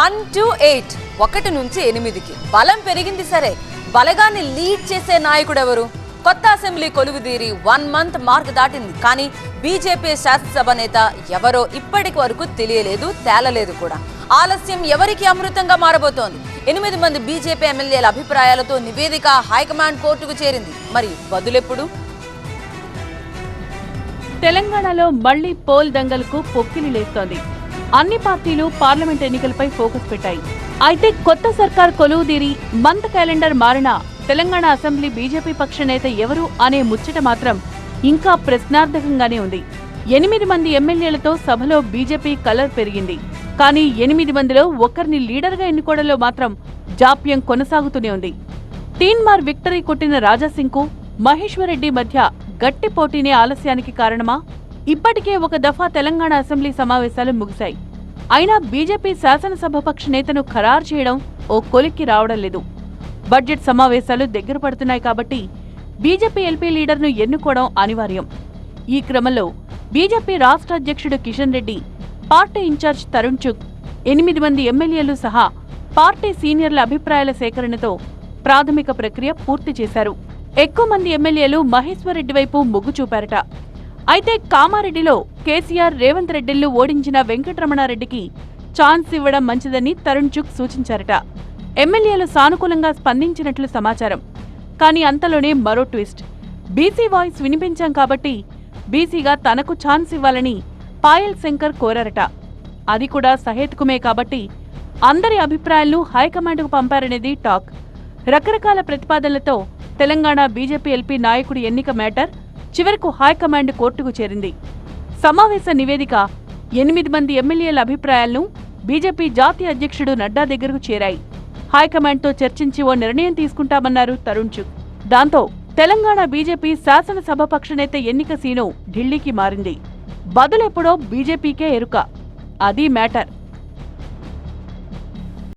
1 to 8 1 నుంచి 8కి బలం పెరిగింది. సరే, బలగాన్ని లీడ్ చేసే నాయకుడు ఎవరు? కొత్త అసెంబ్లీ కొలువుదీరి 1 మంత్ మార్క్ దాటింది. కానీ బీజేపీ శాసనసభ నేత ఎవరో ఇప్పటికి వరకు తెలియలేదు, తేలలేదు కూడా. ఆలస్యం ఎవరికి అమృతంగా మారబోతోంది? 8 మంది బీజేపీ ఎమ్మెల్యేల అభిప్రాయాలతో నివేదిక హైకమాండ్ కోర్టుకు చేరింది. మరి బదులెప్పుడు? తెలంగాణలో మళ్లీ పోల్ దంగల్కు పొక్కిలి లేస్తోంది. అన్ని పార్టీలు పార్లమెంట్ ఎన్నికలపై ఫోకస్ పెట్టాయి. అయితే కొత్త సర్కార్ కొలువుదీరి మంత్ క్యాలెండర్ మారినా తెలంగాణ అసెంబ్లీ బీజేపీ పక్ష నేత ఎవరు అనే ముచ్చట మాత్రం ఇంకా ప్రశ్నార్థకంగానే ఉంది. 8 మంది ఎమ్మెల్యేలతో సభలో బీజేపీ కలర్ పెరిగింది. కానీ 8 మందిలో ఒకరిని లీడర్గా ఎన్నుకోవడంలో మాత్రం జాప్యం కొనసాగుతూనే ఉంది. తీన్మార్ విక్టరీ కొట్టిన రాజాసింగ్కు మహేశ్వరరెడ్డి మధ్య గట్టి పోటీనే ఆలస్యానికి కారణమా? ఇప్పటికే ఒక దఫా తెలంగాణ అసెంబ్లీ సమావేశాలు ముగిశాయి. అయినా బీజేపీ శాసనసభాపక్ష నేతను ఖరారు చేయడం ఓ కొలిక్కి రావడం లేదు. బడ్జెట్ సమావేశాలు దగ్గర పడుతున్నాయి కాబట్టి బీజేపీ ఎల్పీ లీడర్ను ఎన్నుకోవడం అనివార్యం. ఈ క్రమంలో బీజేపీ రాష్ట్ర అధ్యక్షుడు కిషన్ రెడ్డి, పార్టీ ఇన్ఛార్జ్ తరుణ్ చుగ్, 8 మంది ఎమ్మెల్యేలు సహా పార్టీ సీనియర్ల అభిప్రాయాల సేకరణతో ప్రాథమిక ప్రక్రియ పూర్తి చేశారు. ఎక్కువ మంది ఎమ్మెల్యేలు మహేశ్వరరెడ్డి వైపు మొగ్గు చూపారట. అయితే కామారెడ్డిలో కేసీఆర్, రేవంత్ రెడ్డిలు ఓడించిన వెంకటరమణారెడ్డికి ఛాన్స్ ఇవ్వడం మంచిదని తరుణ్ చుగ్ సూచించారట. ఎమ్మెల్యేలు సానుకూలంగా స్పందించినట్లు సమాచారం. కానీ అంతలోనే మరో ట్విస్ట్. బీసీ వాయిస్ వినిపించాం కాబట్టి బీసీగా తనకు ఛాన్స్ ఇవ్వాలని పాయల్ శంకర్ కోరారట. అది కూడా సహేతుకమే కాబట్టి అందరి అభిప్రాయాలను హైకమాండ్కు పంపారనేది టాక్. రకరకాల ప్రతిపాదనలతో తెలంగాణ బీజేపీ ఎల్పీ నాయకుడి ఎన్నిక మ్యాటర్ చివరకు హైకమాండ్ కోర్టుకు చేరింది. సమావేశ నివేదిక 8 మంది ఎమ్మెల్యేల అభిప్రాయాలను బీజేపీ జాతీయ అధ్యక్షుడు నడ్డా దగ్గరకు చేరాయి. హైకమాండ్తో చర్చించి ఓ నిర్ణయం తీసుకుంటామన్నారు తరుణ్ చుగ్. దాంతో తెలంగాణ బీజేపీ శాసనసభాపక్ష నేత ఎన్నిక సీను ఢిల్లీకి మారింది. బదులెప్పుడో బీజేపీకే ఎరుక. అది మ్యాటర్.